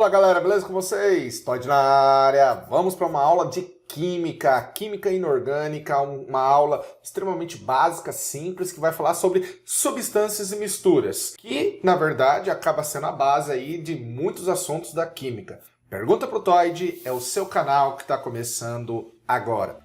Fala galera, beleza com vocês? Todd na área. Vamos para uma aula de química inorgânica, uma aula extremamente básica, simples, que vai falar sobre substâncias e misturas, que na verdade acaba sendo a base aí de muitos assuntos da química. Pergunta pro Todd é o seu canal que está começando agora.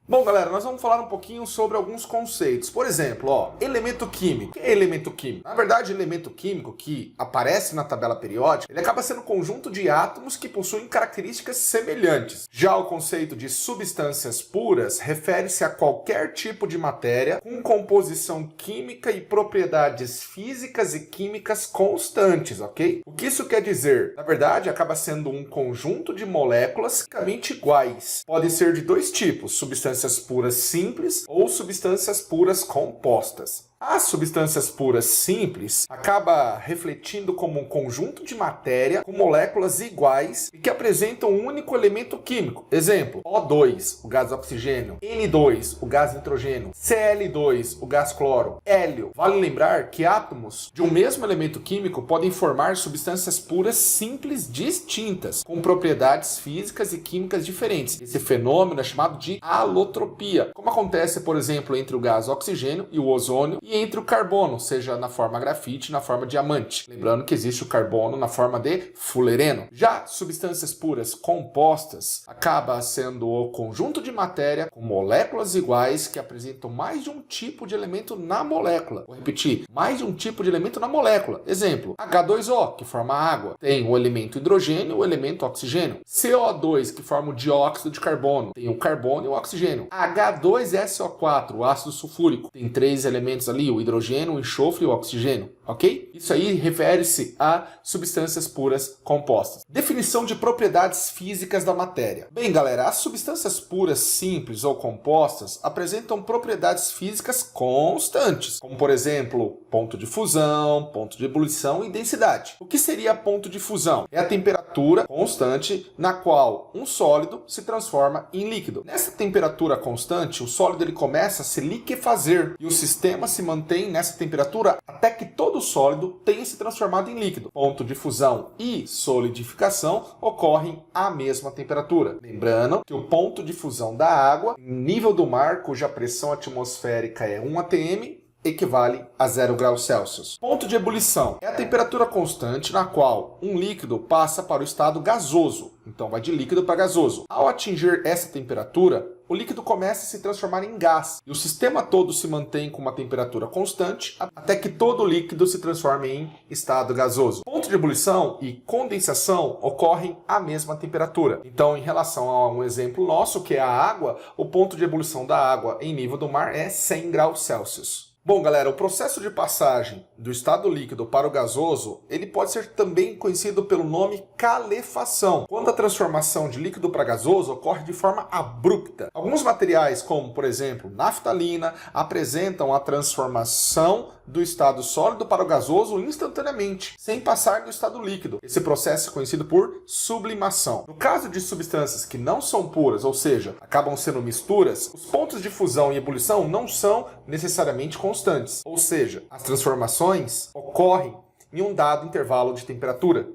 Bom, galera, nós vamos falar um pouquinho sobre alguns conceitos. Por exemplo, elemento químico. O que é elemento químico? Na verdade, elemento químico que aparece na tabela periódica, ele acaba sendo um conjunto de átomos que possuem características semelhantes. Já o conceito de substâncias puras refere-se a qualquer tipo de matéria com composição química e propriedades físicas e químicas constantes, ok? O que isso quer dizer? Na verdade, acaba sendo um conjunto de moléculas quimicamente iguais. Podem ser de dois tipos, substâncias puras simples ou substâncias puras compostas. As substâncias puras simples acaba refletindo como um conjunto de matéria com moléculas iguais e que apresentam um único elemento químico. Exemplo, O2, o gás oxigênio, N2, o gás nitrogênio, Cl2, o gás cloro, hélio. Vale lembrar que átomos de um mesmo elemento químico podem formar substâncias puras simples distintas, com propriedades físicas e químicas diferentes. Esse fenômeno é chamado de alotropia, como acontece, por exemplo, entre o gás oxigênio e o ozônio, e entre o carbono, seja na forma grafite, na forma diamante. Lembrando que existe o carbono na forma de fulereno. Já substâncias puras compostas acaba sendo o conjunto de matéria com moléculas iguais que apresentam mais de um tipo de elemento na molécula. Vou repetir, mais de um tipo de elemento na molécula. Exemplo, H2O, que forma água, tem o elemento hidrogênio e o elemento oxigênio. CO2, que forma o dióxido de carbono, tem o carbono e o oxigênio. H2SO4, o ácido sulfúrico, tem três elementos ali, o hidrogênio, o enxofre e o oxigênio, ok? Isso aí refere-se a substâncias puras compostas. Definição de propriedades físicas da matéria. Bem, galera, as substâncias puras simples ou compostas apresentam propriedades físicas constantes, como por exemplo, ponto de fusão, ponto de ebulição e densidade. O que seria ponto de fusão? É a temperatura constante na qual um sólido se transforma em líquido. Nessa temperatura constante, o sólido ele começa a se liquefazer e o sistema se mantém nessa temperatura até que todo sólido tenha se transformado em líquido. Ponto de fusão e solidificação ocorrem à mesma temperatura. Lembrando que o ponto de fusão da água, em nível do mar, cuja pressão atmosférica é 1 atm, equivale a 0 graus Celsius. Ponto de ebulição é a temperatura constante na qual um líquido passa para o estado gasoso. Então vai de líquido para gasoso. Ao atingir essa temperatura, o líquido começa a se transformar em gás. E o sistema todo se mantém com uma temperatura constante até que todo o líquido se transforme em estado gasoso. Ponto de ebulição e condensação ocorrem à mesma temperatura. Então, em relação a um exemplo nosso, que é a água, o ponto de ebulição da água em nível do mar é 100 graus Celsius. Bom, galera, o processo de passagem do estado líquido para o gasoso, ele pode ser também conhecido pelo nome calefação, quando a transformação de líquido para gasoso ocorre de forma abrupta. Alguns materiais, como por exemplo naftalina, apresentam a transformação do estado sólido para o gasoso instantaneamente, sem passar do estado líquido. Esse processo é conhecido por sublimação. No caso de substâncias que não são puras, ou seja, acabam sendo misturas, os pontos de fusão e ebulição não são necessariamente constantes, ou seja, as transformações ocorrem em um dado intervalo de temperatura.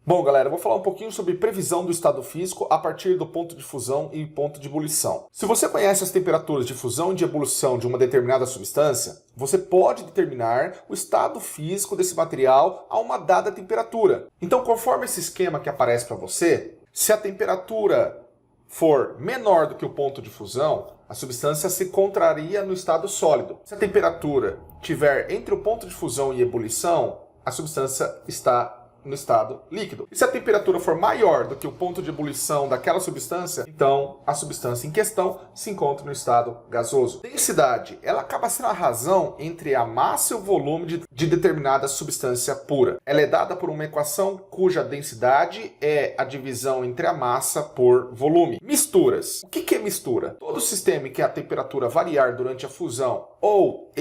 Bom, galera, eu vou falar um pouquinho sobre previsão do estado físico a partir do ponto de fusão e ponto de ebulição. Se você conhece as temperaturas de fusão e de ebulição de uma determinada substância, você pode determinar o estado físico desse material a uma dada temperatura. Então, conforme esse esquema que aparece para você, se a temperatura for menor do que o ponto de fusão, a substância se contraria no estado sólido. Se a temperatura estiver entre o ponto de fusão e ebulição, a substância está no estado líquido. E se a temperatura for maior do que o ponto de ebulição daquela substância, então a substância em questão se encontra no estado gasoso. Densidade, ela acaba sendo a razão entre a massa e o volume de determinada substância pura. Ela é dada por uma equação cuja densidade é a divisão entre a massa por volume. Misturas. O que é mistura? Todo sistema em que a temperatura variar durante a fusão ou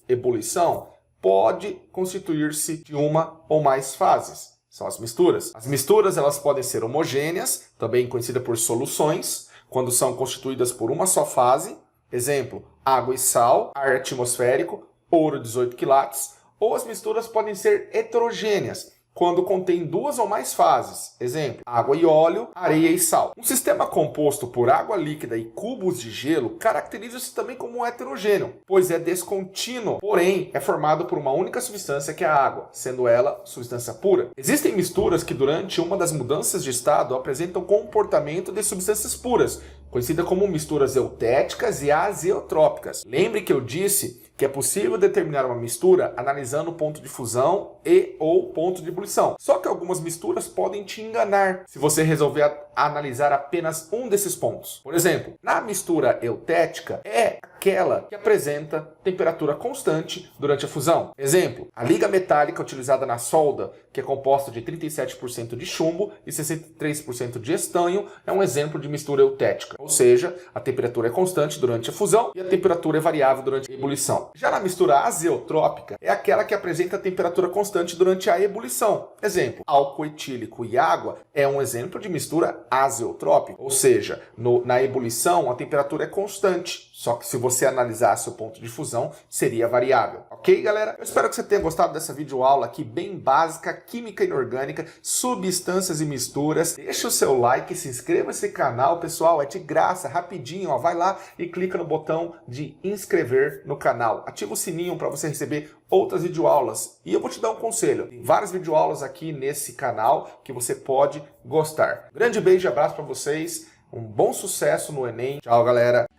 ebulição pode constituir-se de uma ou mais fases. São as misturas. As misturas elas podem ser homogêneas, também conhecida por soluções, quando são constituídas por uma só fase. Exemplo, água e sal, ar atmosférico, ouro 18 quilates. Ou as misturas podem ser heterogêneas, quando contém duas ou mais fases. Exemplo, água e óleo, areia e sal. Um sistema composto por água líquida e cubos de gelo caracteriza-se também como heterogêneo, pois é descontínuo, porém é formado por uma única substância que é a água, sendo ela substância pura. Existem misturas que durante uma das mudanças de estado apresentam comportamento de substâncias puras, conhecida como misturas eutéticas e azeotrópicas. Lembre que eu disse que é possível determinar uma mistura analisando o ponto de fusão e ou ponto de ebulição. Só que algumas misturas podem te enganar se você resolver analisar apenas um desses pontos. Por exemplo, na mistura eutética é aquela que apresenta temperatura constante durante a fusão. Exemplo, a liga metálica utilizada na solda, que é composta de 37% de chumbo e 63% de estanho, é um exemplo de mistura eutética. Ou seja, a temperatura é constante durante a fusão e a temperatura é variável durante a ebulição. Já na mistura azeotrópica, é aquela que apresenta a temperatura constante durante a ebulição. Exemplo, álcool etílico e água é um exemplo de mistura azeotrópica. Ou seja, na ebulição a temperatura é constante, só que se você analisasse o ponto de fusão, seria variável. Ok, galera? Eu espero que você tenha gostado dessa videoaula aqui, bem básica, química inorgânica, substâncias e misturas. Deixa o seu like, se inscreva nesse canal, pessoal, é de graça, rapidinho, ó. Vai lá e clica no botão de inscrever no canal. Ativa o sininho para você receber outras videoaulas. E eu vou te dar um conselho. Tem várias videoaulas aqui nesse canal que você pode gostar. Grande beijo e abraço para vocês. Um bom sucesso no Enem. Tchau, galera.